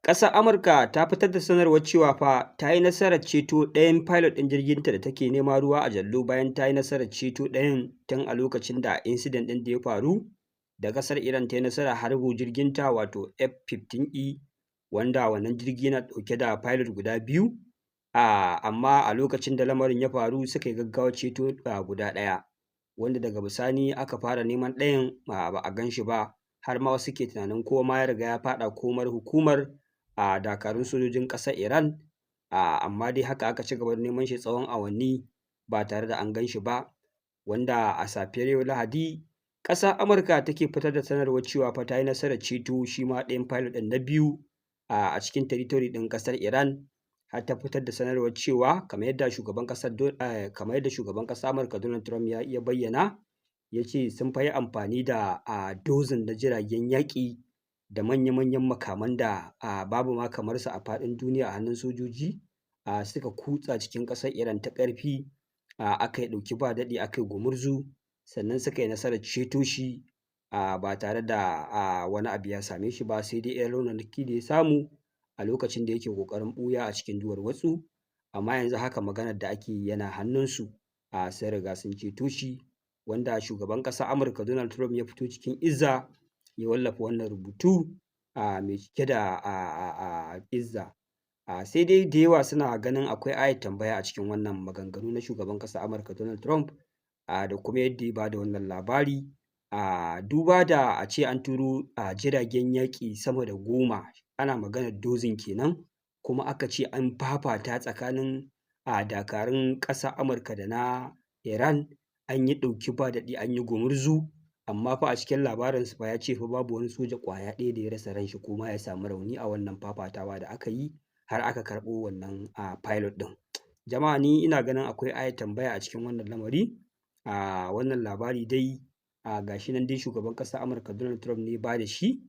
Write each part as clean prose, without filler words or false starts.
Ƙasar Amurka ta fitar da sanarwar cewa fa ta yi nasarar ceto ɗayan pilot ɗin jirginta da take nema ruwa a jallo bayan ta yi nasarar ceto ɗayan tun a lokacin da incident ɗin da ya faru da ƙasar Iran ta yi nasarar harbo jirginta wato F-15E wanda wannan jirgi yana ɗauke da pilot guda biyu, amma a lokacin da lamarin ya faru suka yi gaggawar ceto guda ɗaya, wanda daga bisani aka fara neman ɗayan ba a gan shi ba, har ma wasu ke tunanin ko ma ya riga ya faɗa komar hukumar dakarun sojojin ƙasar Iran, amma dai haka aka ci gaba da neman shi tsawon awanni ba tare da an gan shi ba, wanda a safiyar yau Lahadi ƙasar Amurka take fitar da sanarwar cewa fa ta yi nasarar ceto shi ma ɗayan pilot ɗin na biyu a cikin territory ɗin ƙasar Iran, har ta fitar da sanarwar cewa kamar yadda shugaban ƙasar Amurka Donald Trump ya bayyana, ya ce sun fa yi amfani da dozin na jiragen yaƙi da manya-manyan makaman da babu ma kamar su a faɗin duniya a hannun sojoji, suka kutsa cikin ƙasar Iran ta ƙarfi, aka yi ɗauki ba daɗi aka yi gumurzu, sannan suka yi nasarar ceto shi ba tare da wani abu ya same shi ba, sai dai 'yan raunanaki da ya samu a lokacin da yake ƙoƙarin ɓuya a cikin duwar watsu, amma yanzu haka maganar da ake yi yana hannunsu, sun riga sun ceto shi, wanda shugaban ƙasar Amurka Donald Trump ya fito cikin izza ya wallafa wannan rubutu mai cike da izza, sai dai da yawa suna ganin akwai ayar tambaya a cikin wannan maganganu na shugaban ƙasar Amurka Donald Trump, da kuma yadda ya ba da wannan labari, duba da a ce an turo jiragen yaƙi sama da 10, ana maganar dozin kenan, kuma aka ce an fafata tsakanin dakarun ƙasar Amurka da na Iran, an yi ɗauki ba daɗi an yi gumurzu, amma fa a cikin labarinsa fa ya ce fa babu wani soja ƙwaya ɗaya da ya rasa ranshi ko ma ya samu rauni a wannan fafatawa da aka yi, har aka karɓo wannan pilot ɗin. Jama'a ni ina ganin akwai ayar tambaya a cikin wannan lamari, wannan labari dai ga shi nan dai shugaban ƙasar Amurka Donald Trump ne ya ba da shi,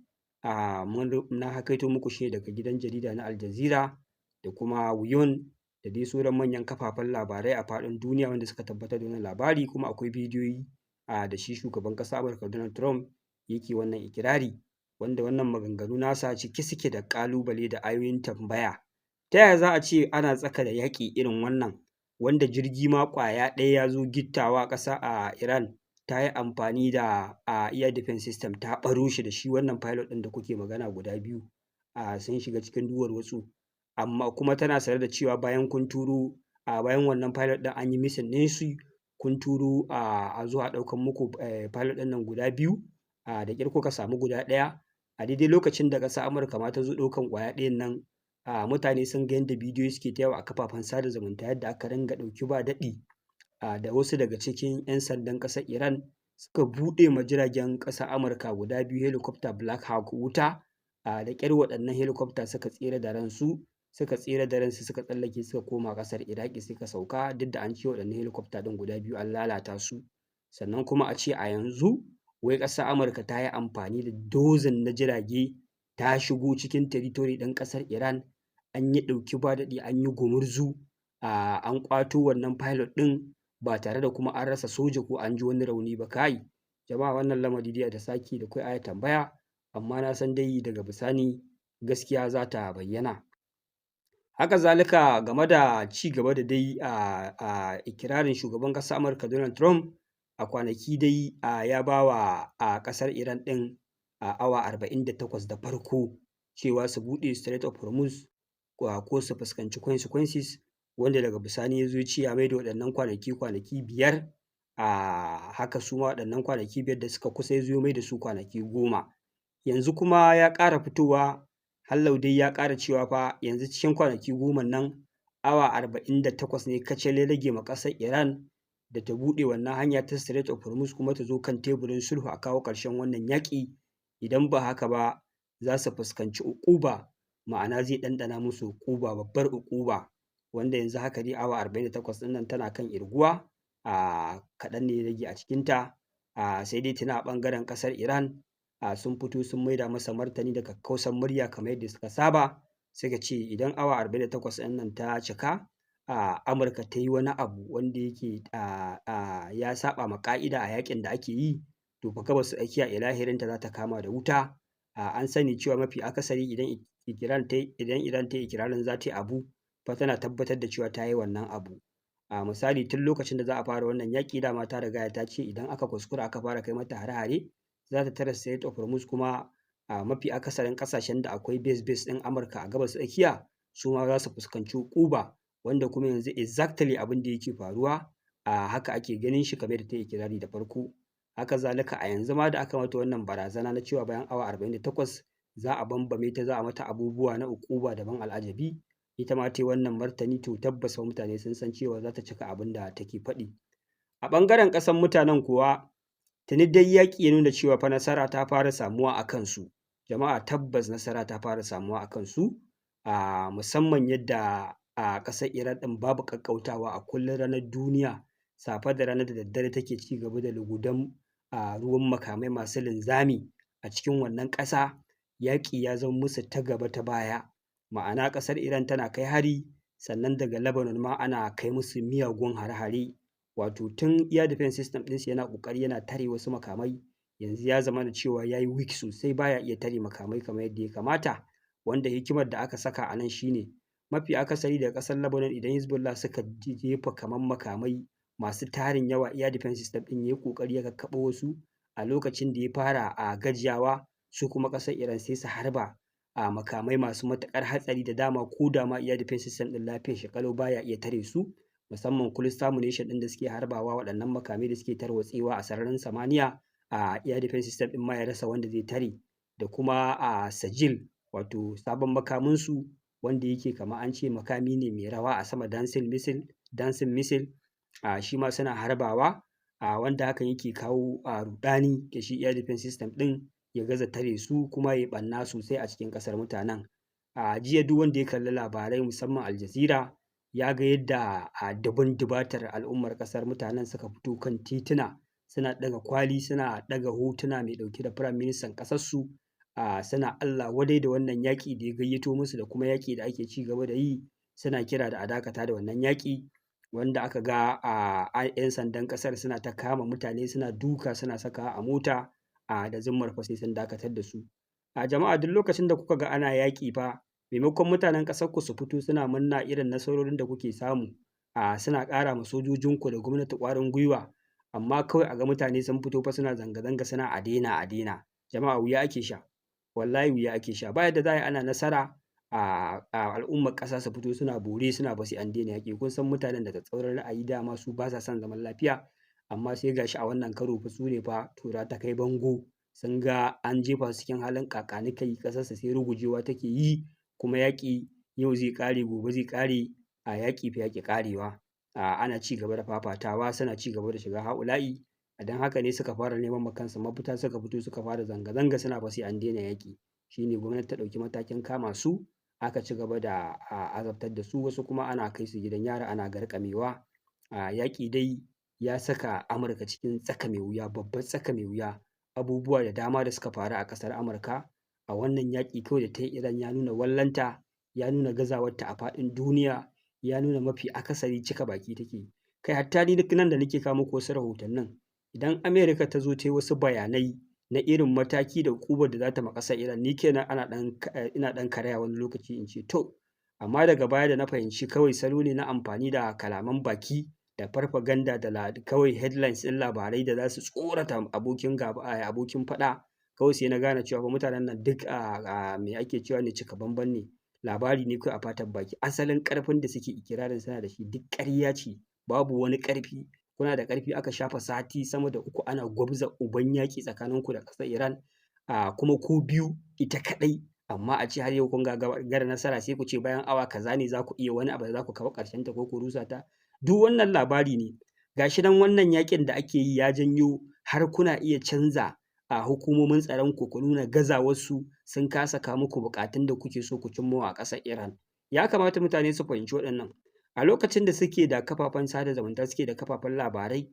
na hakaito muku shi daga gidan jarida na Al Jazeera da kuma Wiyun da dai sauran manyan kafafen labarai a faɗin duniya wanda suka tabbatar da wannan labari, kuma akwai bidiyoyi da shi shugaban ƙasar Amurka Donald Trump yake wannan ikirari, wanda wannan maganganu nasa cike suke da ƙalubale da ayoyin tambaya. Ta yaya za a ce ana tsaka da yaƙi irin wannan, wanda jirgi ma ƙwaya ɗaya ya zo gittawa ƙasar Iran ta yi amfani da air defense system ta ɓaro shi da shi wannan pilot ɗin da kuke magana guda biyu, sun shiga cikin duwar watsu, amma kuma tana sane da cewa bayan kun turo bayan wannan pilot ɗin an yi missing ɗin shi, kun turo a zo a ɗaukan muku pilot ɗin nan guda biyu, da ƙyar kuka samu guda ɗaya, a daidai lokacin da ƙasar Amurka ma ta zo ɗaukan ƙwaya ɗayan nan, mutane sun ga yadda bidiyoyi suke ta yawo a kafafen sada zumunta yadda aka ringa ɗauki ba daɗi, da wasu daga cikin 'yan sandan ƙasar Iran suka buɗe ma jiragen ƙasar Amurka guda biyu helicopter Black Hawk wuta, da ƙyar waɗannan helicopter suka tsira da ransu, suka tsallake suka koma ƙasar Iraki suka sauka, duk da an ce waɗannan helicopter ɗin guda biyu an lalata su. Sannan kuma a ce a yanzu wai ƙasar Amurka ta yi amfani da dozin na jirage ta shigo cikin territory ɗin ƙasar Iran, an yi ɗauki ba daɗi an yi gumurzu, an ƙwato wannan pilot ɗin ba tare da kuma an rasa soja ko an ji wani rauni ba. Kai jama'a wannan lamari dai da sake da kwai ayar tambaya, amma na san dai daga bisani gaskiya za ta bayyana. Haka zalika game da ci gaba da dai ikirarin shugaban ƙasar Amurka Donald Trump, a kwanaki dai ya ba wa ƙasar Iran ɗin awa 48 da farko cewa su buɗe Strait of Hormuz ko su fuskanci consequences, wanda daga bisani ya zo ya ce ya mai da waɗannan kwanaki 5, haka su ma waɗannan kwanaki 5 da suka kusa ya zo ya mai da su kwanaki 10. Yanzu kuma ya ƙara fitowa hallau dai ya ƙara cewa fa yanzu cikin kwanaki 10 nan awa 48 ne kacal ya rage ma ƙasar Iran da ta buɗe wannan hanya ta Strait of Hormuz kuma ta zo kan teburin sulhu a kawo ƙarshen wannan yaƙi, idan ba haka ba za su fuskanci uƙuba, ma'ana zai ɗanɗana musu uƙuba, babbar uƙuba, wanda yanzu haka dai awa 48 ɗin nan tana kan irguwa, kaɗan ne ya rage a cikinta, sai dai tuni a ɓangaren ƙasar Iran sun fito sun maida masa martani da kakkausar murya kamar yadda suka saba, suka ce idan awa 48 ɗin nan ta cika, Amurka ta yi wani abu wanda yake ya saɓa ma ƙa'ida a yaƙin da ake yi, to fa gabas ta tsakiya ilahirinta za ta kama da wuta, an sani cewa mafi akasari idan Iran ta yi ikirarin za ta yi abu fa tana tabbatar da cewa ta yi wannan abu. Misali tun lokacin da za a fara wannan yaƙi dama ta riga ta ce idan aka kuskura aka fara kai mata hare-hare za ta tare Strait of Hormuz, kuma mafi akasarin ƙasashen da akwai base ɗin Amurka a gabas tsakiya su ma za su fuskanci uƙuba, wanda kuma yanzu exactly abin da yake faruwa haka ake ganin shi kamar da ta yi ikirari da farko. Haka zalika a yanzu ma da aka mata wannan barazana na cewa bayan awa 48 za a bambame ta, za a mata abubuwa na uƙuba da ban al'ajabi, ita ma ta yi wannan martani, to tabbas mutane sun san cewa za ta cika abin da take faɗi. A ɓangaren ƙasar mutanen kuwa tuni dai yaƙi ya nuna cewa fa nasara ta fara samuwa a kansu. Jama'a tabbas nasara ta fara samuwa a kansu, musamman yadda a ƙasar Iran ɗin babu ƙaƙƙautawa a kullum ranar duniya, safe da rana da daddare take ci gaba da lugudan ruwan makamai masu linzami a cikin wannan ƙasa. Yaƙi ya zama musu ta gaba ta baya, ma'ana ƙasar Iran tana kai hari, sannan daga Lebanon ma ana kai musu miyagun hare-hare. Wato tun air defense system ɗinsu yana ƙoƙari yana tare wasu makamai, yanzu ya zama da cewa ya yi weak sosai, baya iya tare makamai kamar yadda ya kamata, wanda hikimar da aka saka a nan shine mafi akasari daga ƙasar Lebanon idan Hezbollah suka jefa kamar makamai masu tarin yawa, air defense system ɗin ya yi ƙoƙari ya kakkaɓo wasu a lokacin da ya fara gajiyawa, su kuma ƙasar Iran sai su harba makamai masu matuƙar hatsari da dama ko da ma air defense system ɗin lafiyar shi ƙalau baya iya tare su, musamman cluster munition ɗin da suke harbawa, waɗannan makamai da suke tarwatsewa a sararin samaniya, air defense system ɗin ma ya rasa wanda zai tare. Da kuma Sajil, wato sabon makaminsu wanda yake kama an ce makami ne mai rawa a sama, dancing missile, shi ma suna harbawa, wanda hakan yake kawo ruɗani da shi air defense system ɗin ya gaza tare su, kuma ya ɓanna sosai a cikin ƙasar mutanen. Jiya duk wanda ya kalli labarai musamman Al Jazeera ya ga yadda dubun dubatar al'ummar ƙasar mutanen suka fito kan tituna suna ɗaga kwali, suna ɗaga hotuna mai ɗauke da firayim ministan ƙasarsu, suna Allah wadai da wannan yaƙi da ya gayyato musu da kuma yaƙi da ake ci gaba da yi, suna kira da a dakata da wannan yaƙi, wanda aka ga 'yan sandan ƙasar suna ta kama mutane suna duka suna sakawa a mota da zummar fa sai sun dakatar da su. Jama'a duk lokacin da kuka ga ana yaƙi fa, maimakon mutanen ƙasarku su fito suna murna irin nasarorin da kuke samu, suna ƙara ma sojojinku da gwamnati ƙwarin gwiwa, amma kawai a ga mutane sun fito fa suna zanga-zanga suna a daina. Jama'a wuya ake sha, wallahi wuya ake sha. Ba yadda za a yi ana nasara al'ummar ƙasa su fito suna bore suna ba sai an daina yaƙi. Kun san mutanen da tsatstsauran ra'ayi dama su ba sa son zaman lafiya, amma sai gashi a wannan karo fa su ne fa tura ta kai bango, sun ga an jefa su cikin halin ƙaƙanikai, ƙasarsu sai rugujewa take yi, kuma yaƙi yau zai ƙare gobe zai ƙare, yaƙi fa yaƙi ƙarewa. Ana ci gaba da fafatawa, suna ci gaba da shiga ha'ula'i, don haka ne suka fara neman ma kansu mafita, suka fito suka fara zanga-zanga suna fa sai an daina yaƙi. Shi ne gwamnati ta ɗauki matakin kama su, aka ci gaba da azabtar da su, wasu kuma ana kai su gidan yari ana garƙamewa. Yaƙi dai ya saka Amurka cikin tsaka mai wuya, babbar tsaka mai wuya. Abubuwa da dama da suka faru a ƙasar Amurka a wannan yaƙi kawai da ta yi Iran ya nuna wallanta, ya nuna gazawarta a faɗin duniya, ya nuna mafi akasari cika baki take. Kai hatta ni duk nan da nake kawo muku wasu rahotannin, idan Amerika ta zo ta yi wasu bayanai na irin mataki da uƙubar da za ta ma ƙasar Iran, ni kenan ina ɗan karaya wani lokaci in ce to, amma daga baya da na fahimci kawai salo ne na amfani da kalaman baki da farfaganda da kawai headlines ɗin labarai da za su tsorata abokin faɗa, kawai sai na gane cewa fa mutanen nan duk me ake cewa ne cika bamban ne, labari ne kawai a fatan baki. Asalin ƙarfin da suke ikirarin suna da shi duk ƙarya ce, babu wani ƙarfi. Kuna da ƙarfi aka shafa sati sama da 3 ana gwabza uban yaƙi tsakaninku da ƙasar Iran, kuma ku biyu ita kaɗai, amma a ce har yau kun gagara nasara, sai ku ce bayan awa kaza ne za ku iya wani abu da za ku kawo ƙarshenta ko ku rusa ta. Duk wannan labari ne. Ga shi nan wannan yaƙin da ake yi ya janyo har kuna iya canza hukumomin tsaron ku nuna gazawarsu, sun kasa kawo muku buƙatun da kuke so ku cimmawa a ƙasar Iran. Ya kamata mutane su fahimci waɗannan. A lokacin da suke da kafafen sada zumunta, suke da kafafen labarai,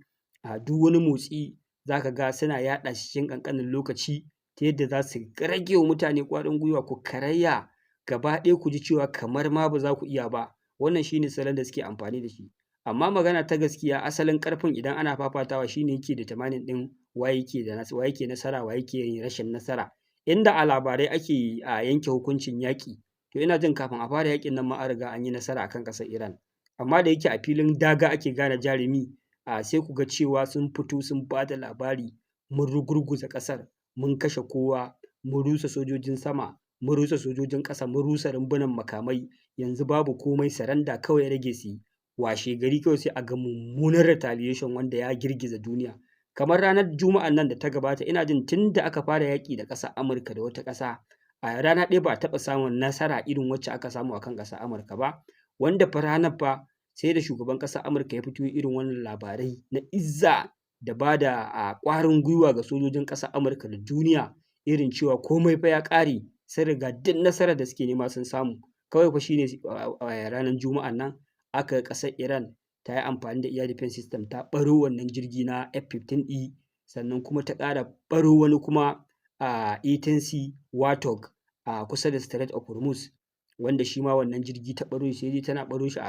duk wani motsi za ka ga suna yaɗa shi cikin ƙanƙanin lokaci, ta yadda za su rage wa mutane ƙwarin gwiwa, ku karaya gaba ɗaya ku ji cewa kamar ma ba za ku iya ba. Wannan shi ne salon da suke amfani da shi. Amma magana ta gaskiya, asalin ƙarfin idan ana fafatawa shi ne yake determining ɗin wa yake nasara wa yake rashin nasara. inda a labarai ake yanke hukuncin yaƙi, to ina jin kafin a fara yaƙin nan ma an riga an yi nasara akan ƙasar Iran, amma da yake a filin daga ake gane jarumi, sai ku ga cewa sun fito sun ba da labari, mun rugurguza ƙasar, mun kashe kowa, mun rusa sojojin sama, mun rusa sojojin ƙasa, mun rusa rumbunan makamai, yanzu babu komai saranda kawai ya rage su yi. Washe gari kawai sai a ga mummunar retaliation wanda ya girgiza duniya. Kamar ranar Juma'an nan da ta gabata, ina jin tun da aka fara yaƙi da ƙasar Amurka da wata ƙasa, a rana ɗaya ba a taɓa samun nasara irin wacce aka samu akan ƙasar Amurka ba, wanda fa ranar fa sai da shugaban ƙasar Amurka ya fito irin wannan labarai na izza da ba da ƙwarin gwiwa ga sojojin ƙasar Amurka da duniya, irin cewa komai fa ya ƙare, sun riga duk nasarar da suke nema sun samu. Kawai fa shi ne ranar Juma'an nan aka ga ƙasar Iran ta yi amfani da air defense system ta ɓaro wannan jirgi na F-15E, sannan kuma ta ƙara ɓaro wani kuma A-10C Warthog a kusa da Strait of Hormuz, wanda shi ma wannan jirgi ta ɓaro shi, sai dai tana ɓaro shi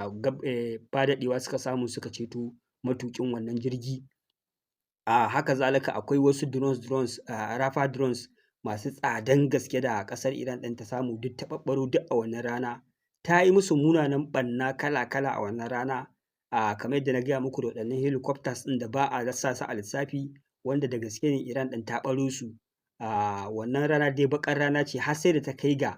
ba daɗewa suka samu suka ceto matuƙin wannan jirgi. Haka zalika akwai wasu drones Rafah drones masu tsadan gaske da ƙasar Iran ɗin ta samu, duk ta ɓaɓɓaro duk a wannan rana. Ta yi musu munanan ɓanna kala-kala a wannan rana, kamar yadda na gaya muku da waɗannan helicopters ɗin da ba a rasa su a lissafi, wanda da gaske ne Iran ɗin ta ɓaro su. Wannan rana dai baƙar rana ce, har sai da ta kai ga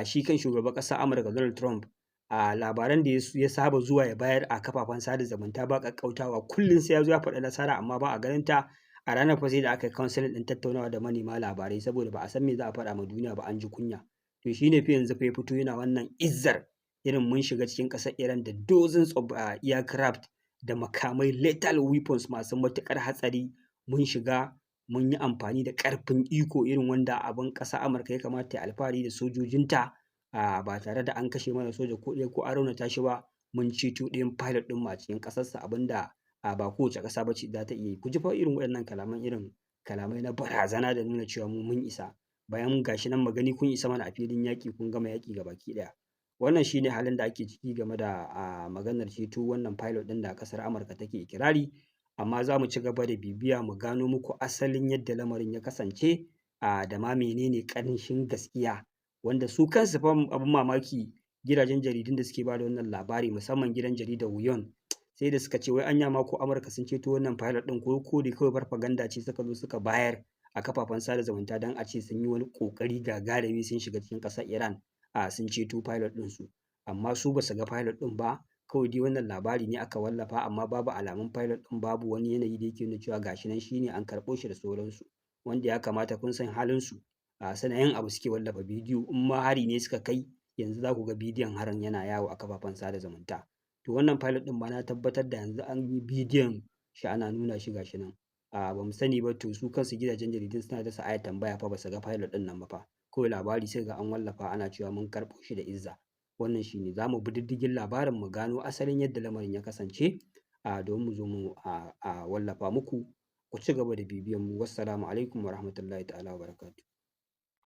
shi kan shugaban ƙasar Amurka Donald Trump, labaran da ya saba zuwa ya bayar a kafafen sada zumunta ba ƙaƙƙautawa, kullum sai ya zo ya faɗi nasara amma ba a ganin ta. A ranar fa sai da aka yi counseling ɗin tattaunawa da manema labarai, saboda ba a san me za a faɗa ma duniya ba, an ji kunya. To shi ne fa yanzu fa ya fito yana wannan izzar, irin mun shiga cikin ƙasar Iran da dozens of aircraft da makamai lethal weapons masu matuƙar hatsari, mun shiga mun yi amfani da ƙarfin iko irin wanda abin ƙasar Amurka ya kamata ya alfahari da sojojinta, ba tare da an kashe mana soja ko ɗaya ko an raunata shi ba. Mun ceto ɗayan pilot ɗinmu a cikin ƙasarsa, abin da ba kowace ƙasa ba ce za ta iya yi. Ku ji fa irin waɗannan kalaman, irin kalamai na barazana da nuna cewa mu mun isa, bayan ga shi nan magani kun isa mana a filin yaƙi, kun gama yaƙi gabaki ɗaya. Wannan shi ne halin da ake ciki game da maganar ceto wannan pilot ɗin da ƙasar Amurka take ikirari, amma za mu ci gaba da bibiya mu gano muku asalin yadda lamarin ya kasance, da ma menene ƙanshin gaskiya, wanda su kansu fa abin mamaki gidajen jaridun da suke ba da wannan labari, musamman gidan jaridar Wiyon, sai da suka ce wai anya ma ko Amurka sun ceto wannan pilot ɗin, ko dai kawai farfaganda ce suka zo suka bayar a kafafen sada zumunta don a ce sun yi wani ƙoƙari gagarumi sun shiga cikin ƙasar Iran, sun ceto pilot ɗinsu, amma su ba su ga pilot ɗin ba. Kawai dai wannan labari ne aka wallafa, amma babu alamun pilot ɗin, babu wani yanayi da yake nuna cewa ga shi nan shi ne an karɓo shi da sauransu, wanda ya kamata kun san halinsu, suna yin abu suke wallafa bidiyo, in ma hari ne suka kai, yanzu za ku ga bidiyon harin yana yawo a kafafen sada zumunta. To wannan pilot ɗin ma na tabbatar da yanzu an yi bidiyon shi ana nuna shi ga shi nan. Ba mu sani ba, to su kansu gidajen jaridun suna dasa ayar tambaya fa, ba su ga pilot ɗin nan ba fa, kawai labari sai ga an wallafa ana cewa mun karɓo shi da izza. Wannan shi ne, za mu bi diddigin labarin mu gano asalin yadda lamarin ya kasance, domin mu zo mu wallafa muku. Ku ci gaba da bibiyan mu. Wassalamu alaikum wa rahmatullahi ta'ala wa barakatuh.